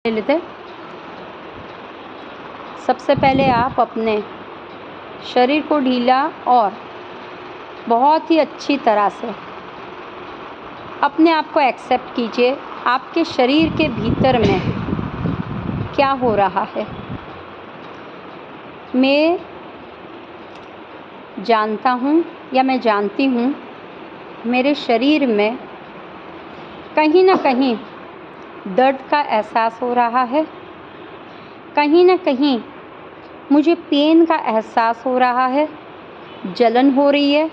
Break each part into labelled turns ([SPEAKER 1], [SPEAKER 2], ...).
[SPEAKER 1] ले लेते। सबसे पहले आप अपने शरीर को ढीला और बहुत ही अच्छी तरह से अपने आप को एक्सेप्ट कीजिए। आपके शरीर के भीतर में क्या हो रहा है। मैं जानता हूँ या मैं जानती हूँ मेरे शरीर में कहीं ना कहीं दर्द का एहसास हो रहा है, कहीं ना कहीं मुझे पेन का एहसास हो रहा है, जलन हो रही है,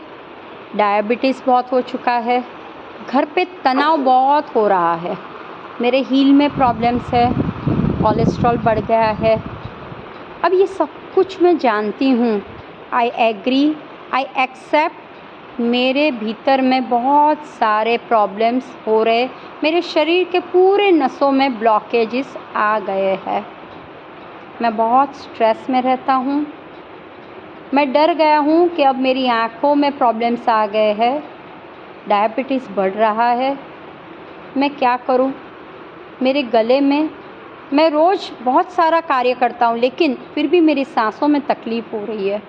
[SPEAKER 1] डायबिटीज़ बहुत हो चुका है, घर पे तनाव बहुत हो रहा है, मेरे हील में प्रॉब्लम्स है, कोलेस्ट्रॉल बढ़ गया है। अब ये सब कुछ मैं जानती हूँ। I agree, I accept. मेरे भीतर में बहुत सारे प्रॉब्लम्स हो रहे, मेरे शरीर के पूरे नसों में ब्लॉकेजेस आ गए हैं। मैं बहुत स्ट्रेस में रहता हूँ। मैं डर गया हूँ कि अब मेरी आँखों में प्रॉब्लम्स आ गए हैं, डायबिटीज़ बढ़ रहा है। मैं क्या करूँ? मेरे गले में मैं रोज़ बहुत सारा कार्य करता हूँ, लेकिन फिर भी मेरी सांसों में तकलीफ़ हो रही है।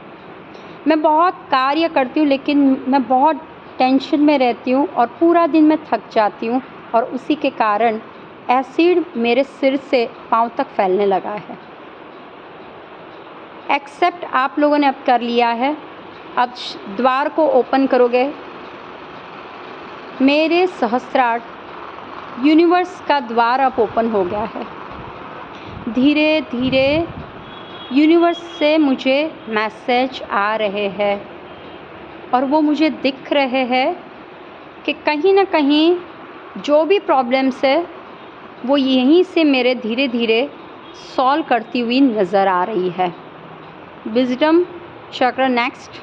[SPEAKER 1] मैं बहुत कार्य करती हूँ, लेकिन मैं बहुत टेंशन में रहती हूँ और पूरा दिन मैं थक जाती हूँ, और उसी के कारण एसिड मेरे सिर से पाँव तक फैलने लगा है। एक्सेप्ट आप लोगों ने अब कर लिया है। अब द्वार को ओपन करोगे। मेरे सहस्त्रार यूनिवर्स का द्वार अब ओपन हो गया है। धीरे धीरे यूनिवर्स से मुझे मैसेज आ रहे हैं, और वो मुझे दिख रहे हैं कि कहीं ना कहीं जो भी प्रॉब्लम्स है वो यहीं से मेरे धीरे धीरे सॉल्व करती हुई नज़र आ रही है। विजडम चक्र नेक्स्ट।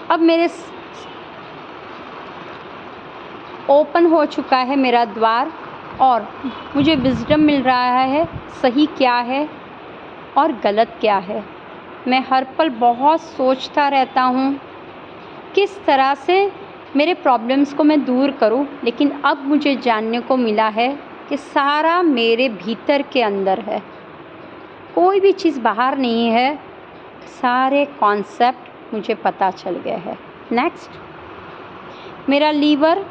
[SPEAKER 1] अब मेरे ओपन हो चुका है मेरा द्वार, और मुझे विजडम मिल रहा है सही क्या है और गलत क्या है। मैं हर पल बहुत सोचता रहता हूँ किस तरह से मेरे प्रॉब्लम्स को मैं दूर करूँ, लेकिन अब मुझे जानने को मिला है कि सारा मेरे भीतर के अंदर है, कोई भी चीज़ बाहर नहीं है। सारे कॉन्सेप्ट मुझे पता चल गए हैं। नेक्स्ट, मेरा लीवर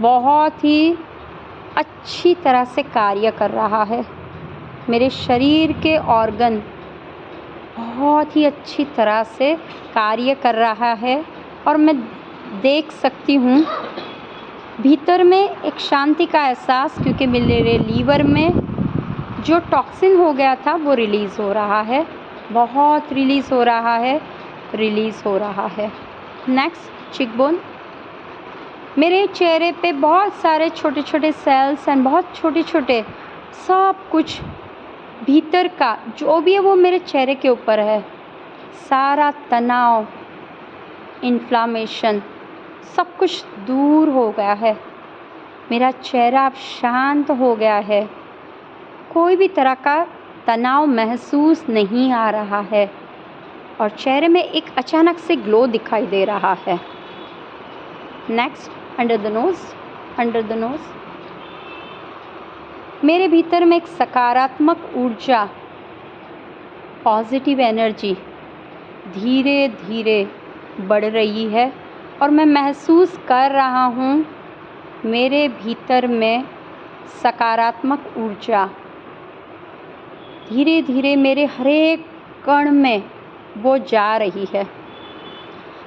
[SPEAKER 1] बहुत ही अच्छी तरह से कार्य कर रहा है। मेरे शरीर के ऑर्गन बहुत ही अच्छी तरह से कार्य कर रहा है, और मैं देख सकती हूँ भीतर में एक शांति का एहसास, क्योंकि मेरे लीवर में जो टॉक्सिन हो गया था वो रिलीज़ हो रहा है, बहुत रिलीज़ हो रहा है, रिलीज़ हो रहा है। Next, cheekbone. मेरे चेहरे पे बहुत सारे छोटे छोटे सेल्स एंड बहुत छोटे छोटे सब कुछ भीतर का जो भी है वो मेरे चेहरे के ऊपर है। सारा तनाव, इन्फ्लामेशन सब कुछ दूर हो गया है। मेरा चेहरा अब शांत हो गया है। कोई भी तरह का तनाव महसूस नहीं आ रहा है, और चेहरे में एक अचानक से ग्लो दिखाई दे रहा है। Next, under the nose. Under the nose मेरे भीतर में एक सकारात्मक ऊर्जा, पॉजिटिव एनर्जी धीरे धीरे बढ़ रही है, और मैं महसूस कर रहा हूँ मेरे भीतर में सकारात्मक ऊर्जा धीरे धीरे मेरे हर एक कण में वो जा रही है।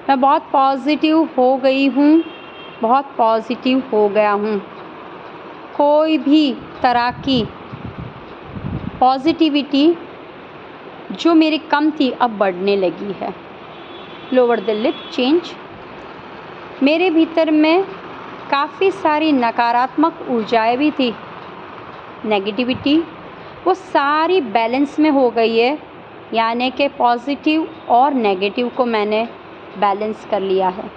[SPEAKER 1] मैं बहुत पॉजिटिव हो गई हूँ, बहुत पॉजिटिव हो गया हूँ। कोई भी तरह की पॉजिटिविटी जो मेरी कम थी अब बढ़ने लगी है। Lower the lip change. मेरे भीतर में काफ़ी सारी नकारात्मक ऊर्जाएं भी थी, नेगेटिविटी, वो सारी बैलेंस में हो गई है, यानी कि पॉजिटिव और नेगेटिव को मैंने बैलेंस कर लिया है।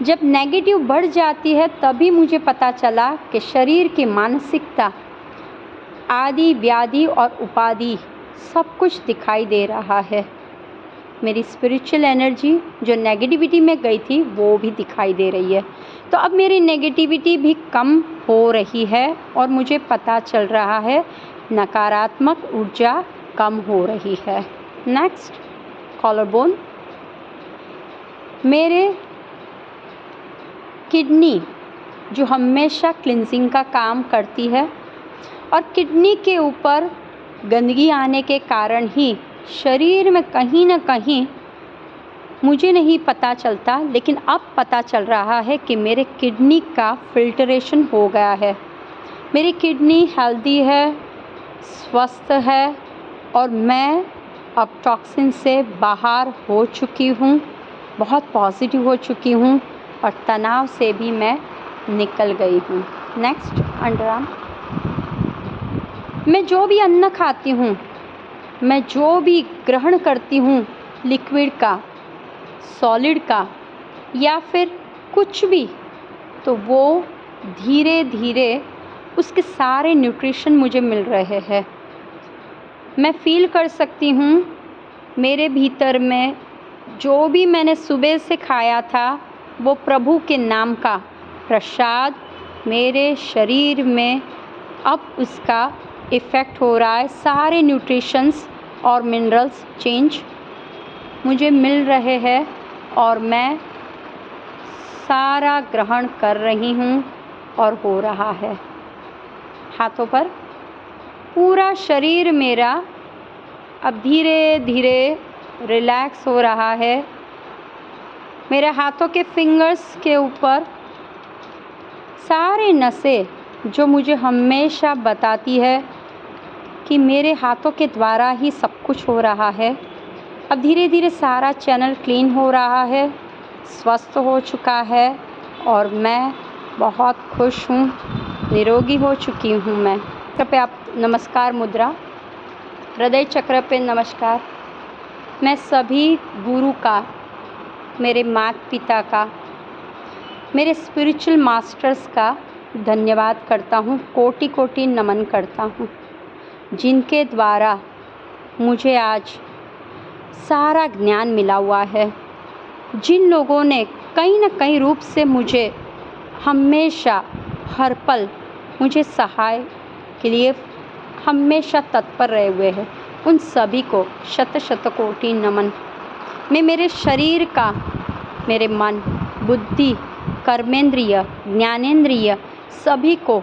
[SPEAKER 1] जब नेगेटिव बढ़ जाती है तभी मुझे पता चला कि शरीर की मानसिकता, आदि व्याधि और उपाधि सब कुछ दिखाई दे रहा है। मेरी स्पिरिचुअल एनर्जी जो नेगेटिविटी में गई थी वो भी दिखाई दे रही है। तो अब मेरी नेगेटिविटी भी कम हो रही है और मुझे पता चल रहा है नकारात्मक ऊर्जा कम हो रही है। Next, collar bone. मेरे किडनी जो हमेशा क्लिनजिंग का काम करती है और किडनी के ऊपर गंदगी आने के कारण ही शरीर में कहीं ना कहीं मुझे नहीं पता चलता, लेकिन अब पता चल रहा है कि मेरे किडनी का फिल्टरेशन हो गया है। मेरी किडनी हेल्दी है, स्वस्थ है और मैं अब टॉक्सिन से बाहर हो चुकी हूँ, बहुत पॉजिटिव हो चुकी हूँ और तनाव से भी मैं निकल गई हूँ। Next, underarm. मैं जो भी अन्न खाती हूँ, मैं जो भी ग्रहण करती हूँ, लिक्विड का, सॉलिड का या फिर कुछ भी, तो वो धीरे धीरे उसके सारे न्यूट्रिशन मुझे मिल रहे हैं। मैं फील कर सकती हूँ मेरे भीतर में जो भी मैंने सुबह से खाया था वो प्रभु के नाम का प्रसाद मेरे शरीर में अब उसका इफ़ेक्ट हो रहा है। सारे न्यूट्रिशंस और मिनरल्स चेंज मुझे मिल रहे हैं और मैं सारा ग्रहण कर रही हूँ और हो रहा है। हाथों पर पूरा शरीर मेरा अब धीरे धीरे रिलैक्स हो रहा है। मेरे हाथों के फिंगर्स के ऊपर सारे नसें जो मुझे हमेशा बताती है कि मेरे हाथों के द्वारा ही सब कुछ हो रहा है, अब धीरे धीरे सारा चैनल क्लीन हो रहा है, स्वस्थ हो चुका है और मैं बहुत खुश हूँ, निरोगी हो चुकी हूँ। मैं पे आप नमस्कार मुद्रा, हृदय चक्र पे नमस्कार। मैं सभी गुरु का, मेरे माता पिता का, मेरे स्पिरिचुअल मास्टर्स का धन्यवाद करता हूँ, कोटि कोटि नमन करता हूँ, जिनके द्वारा मुझे आज सारा ज्ञान मिला हुआ है। जिन लोगों ने कहीं न कहीं रूप से मुझे हमेशा हर पल मुझे सहाय के लिए हमेशा तत्पर रहे हुए हैं, उन सभी को शत शत कोटि नमन। मैं मेरे शरीर का, मेरे मन, बुद्धि, कर्मेंद्रिय, ज्ञानेंद्रिय सभी को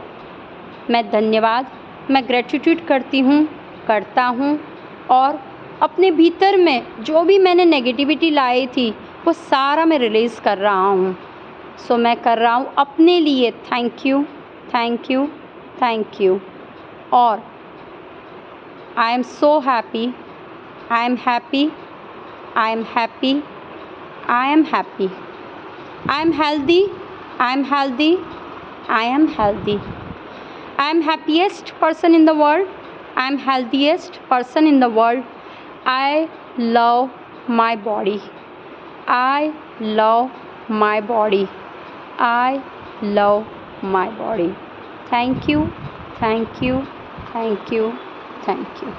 [SPEAKER 1] मैं धन्यवाद, मैं ग्रेटिट्यूड करता हूँ और अपने भीतर में जो भी मैंने नेगेटिविटी लाई थी वो सारा मैं रिलीज़ कर रहा हूँ। सो मैं कर रहा हूँ अपने लिए thank you, thank you, thank you. और I am so happy, I am happy, I am happy, I am happy, I am healthy, I am healthy, I am healthy, I am happiest person in the world, I am healthiest person in the world. I love my body, I love my body, I love my body. Thank you, thank you, thank you, thank you.